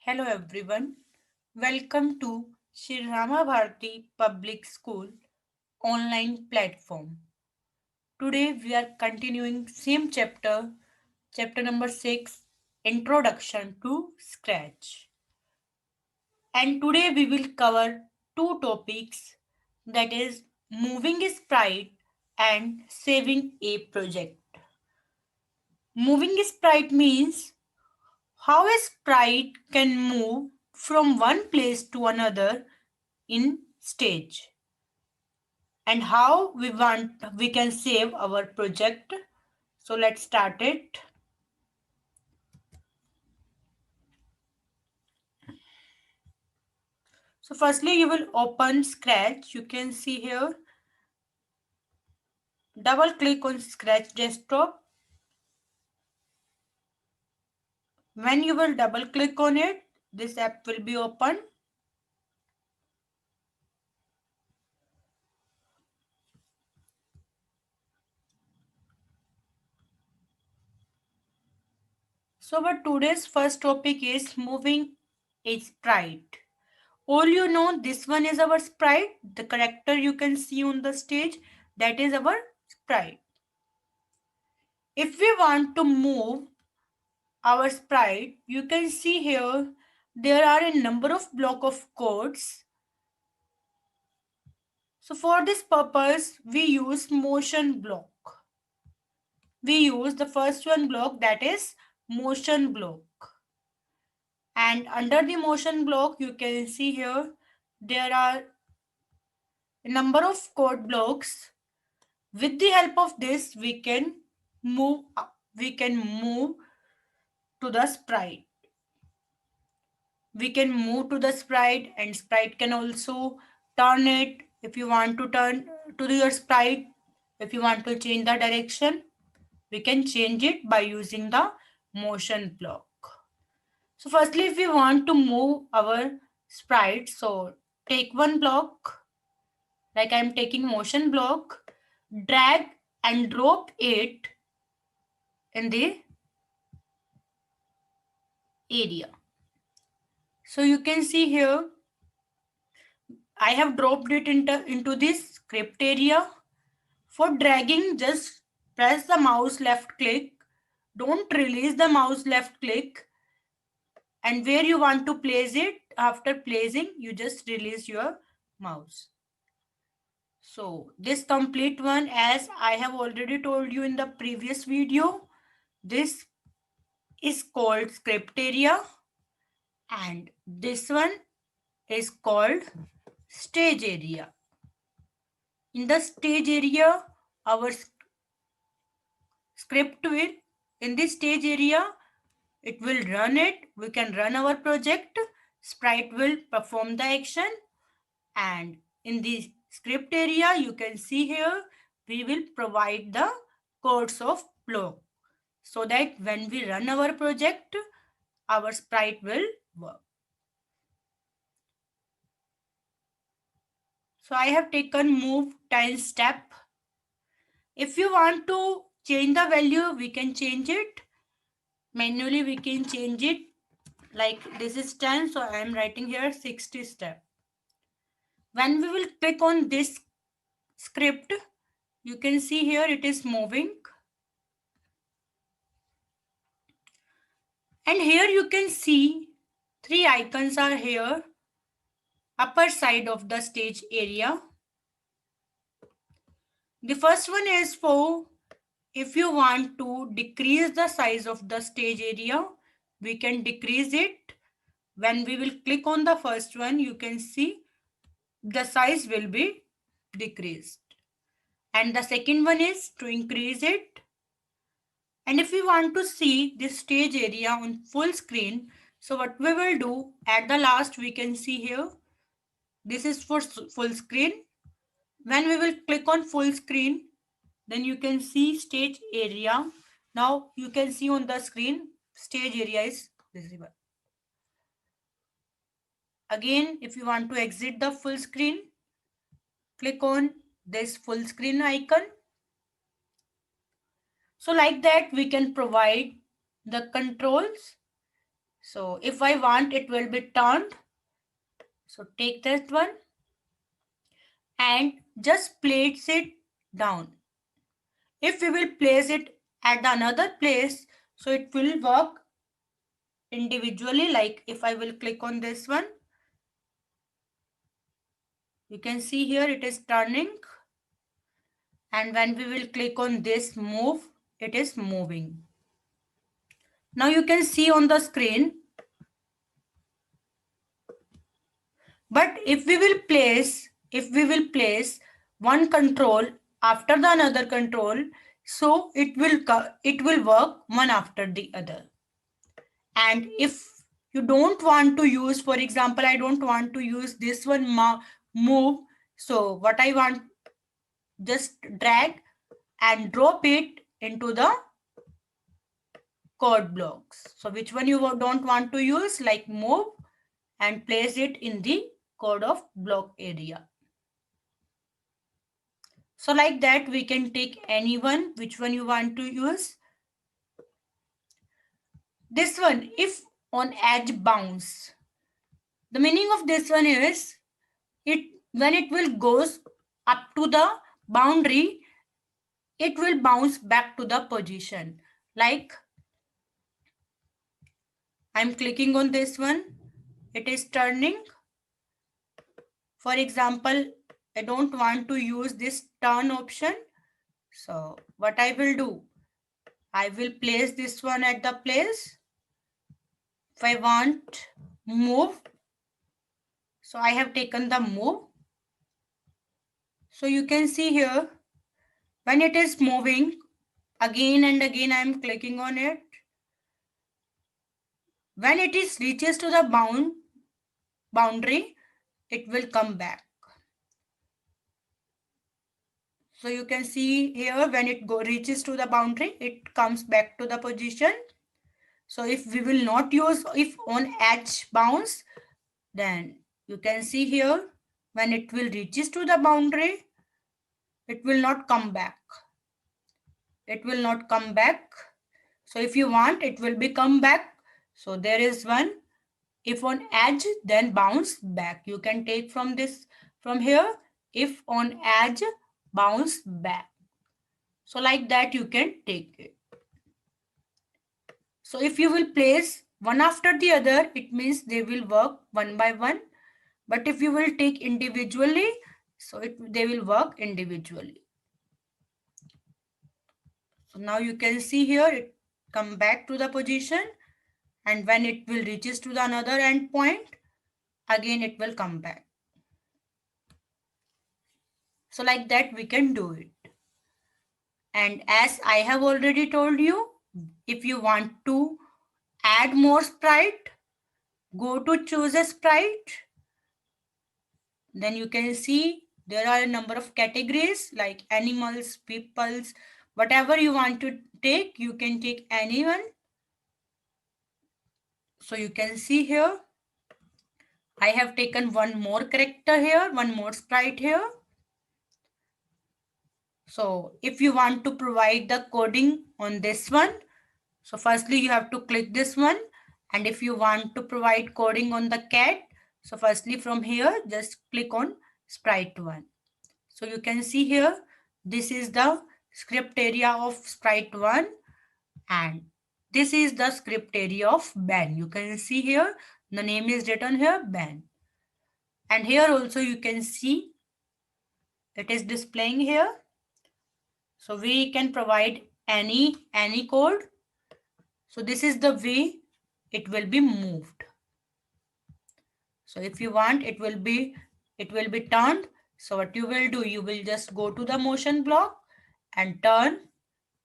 Hello everyone. Welcome to Shri Rama Bharati Public School online platform. Today we are continuing same chapter, chapter number 6, Introduction to Scratch. And today we will cover two topics, that is moving a sprite and saving a project. Moving a sprite means how a sprite can move from one place to another in stage, and how we can save our project. So let's start it. So firstly you will open Scratch. You can see here, double click on Scratch desktop. When you will double click on it, this app will be open. So but today's first topic is moving a sprite. All you know, this one is our sprite. The character you can see on the stage, that is our sprite. If we want to move our sprite, you can see here there are a number of block of codes. So for this purpose we use motion block. We use the first one block, that is motion block. And under the motion block you can see here there are a number of code blocks. With the help of this we can move to the sprite. We can move to the sprite, and sprite can also turn it. If you want to turn to your sprite, if you want to change the direction, we can change it by using the motion block. So firstly, if we want to move our sprite, so take one block, like I'm taking motion block, drag and drop it in the area. So you can see here I have dropped it into this script area. For dragging, just press the mouse left click. Don't release the mouse left click. And where you want to place it, after placing, you just release your mouse. So this complete one, as I have already told you in the previous video, this is called script area, and this one is called stage area. In the stage area, our script will, in this stage area, it will run it. We can run our project. Sprite will perform the action. And in the script area, you can see here, we will provide the codes of block, so that when we run our project, our sprite will work. So I have taken move time step. If you want to change the value, we can change it. Manually, we can change it. Like this is 10, so I am writing here 60 step. When we will click on this script, you can see here it is moving. And here you can see three icons are here, upper side of the stage area. The first one is for if you want to decrease the size of the stage area, we can decrease it. When we will click on the first one, you can see the size will be decreased. And the second one is to increase it. And if we want to see this stage area on full screen, so what we will do, at the last we can see here, this is for full screen. When we will click on full screen, then you can see stage area. Now you can see on the screen, stage area is visible. Again, if you want to exit the full screen, click on this full screen icon. So like that, we can provide the controls. So if I want, it will be turned. So take that one and just place it down. If we will place it at another place, so it will work individually. Like if I will click on this one, you can see here it is turning, and when we will click on this move, it is moving. Now you can see on the screen, but if we will place one control after the another control, so it will work one after the other. And if you don't want to use, for example, I don't want to use this one move, so what I want, just drag and drop it into the code blocks. So which one you don't want to use, like move, and place it in the code of block area. So like that we can take any one, which one you want to use. This one, if on edge bounce, the meaning of this one is it when it will goes up to the boundary, it will bounce back to the position. Like I'm clicking on this one, it is turning. For example, I don't want to use this turn option. So what I will do, I will place this one at the place. If I want move, so I have taken the move. So you can see here, when it is moving, again and again I am clicking on it. When it is reaches to the boundary, it will come back. So you can see here, when it reaches to the boundary, it comes back to the position. So if we will not use, if on edge bounce, then you can see here, when it will reaches to the boundary, it will not come back. It will not come back. So if you want, it will be come back. So there is one, if on edge, then bounce back. You can take from this, from here, if on edge, bounce back. So like that you can take it. So if you will place one after the other, it means they will work one by one. But if you will take individually, so they will work individually. So now you can see here, it come back to the position, and when it will reaches to the another endpoint, again it will come back. So like that we can do it. And as I have already told you, if you want to add more sprite, go to choose a sprite. Then you can see there are a number of categories like animals, peoples, whatever you want to take, you can take anyone. So you can see here, I have taken one more character here, one more sprite here. So if you want to provide the coding on this one, so firstly you have to click this one. And if you want to provide coding on the cat, so firstly from here, just click on sprite one. So you can see here, this is the script area of sprite one, and this is the script area of Ben. You can see here, the name is written here, Ben. And here also you can see it is displaying here. So we can provide any code. So this is the way it will be moved. So if you want, it will be turned. So what you will do, you will just go to the motion block and turn.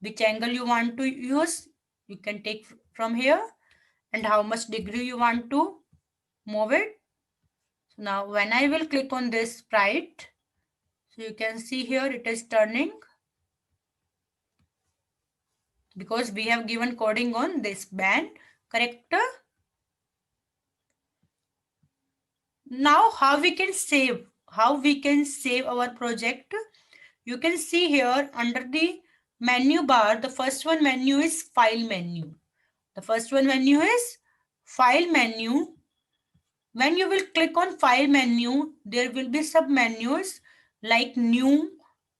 Which angle you want to use, you can take from here, and how much degree you want to move it. So now when I will click on this sprite, so you can see here it is turning, because we have given coding on this band character. Now how we can save our project? You can see here under the menu bar, the first one menu is file menu. The first one menu is file menu. When you will click on file menu, there will be sub menus like new,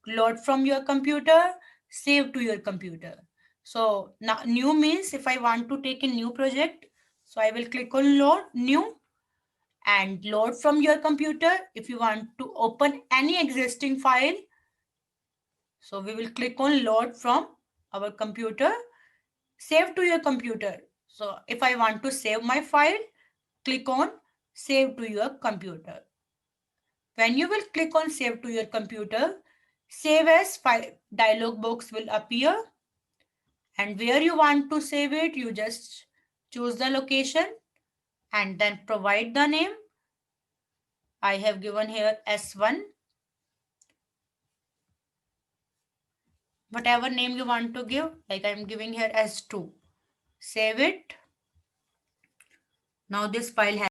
load from your computer, save to your computer. So now new means if I want to take a new project, so I will click on load new, and load from your computer. If you want to open any existing file, so we will click on load from our computer, save to your computer. So if I want to save my file, click on save to your computer. When you will click on save to your computer, save as file dialog box will appear, and where you want to save it, you just choose the location and then provide the name. I have given here S1. Whatever name you want to give, like I'm giving here S2. Save it. Now this file has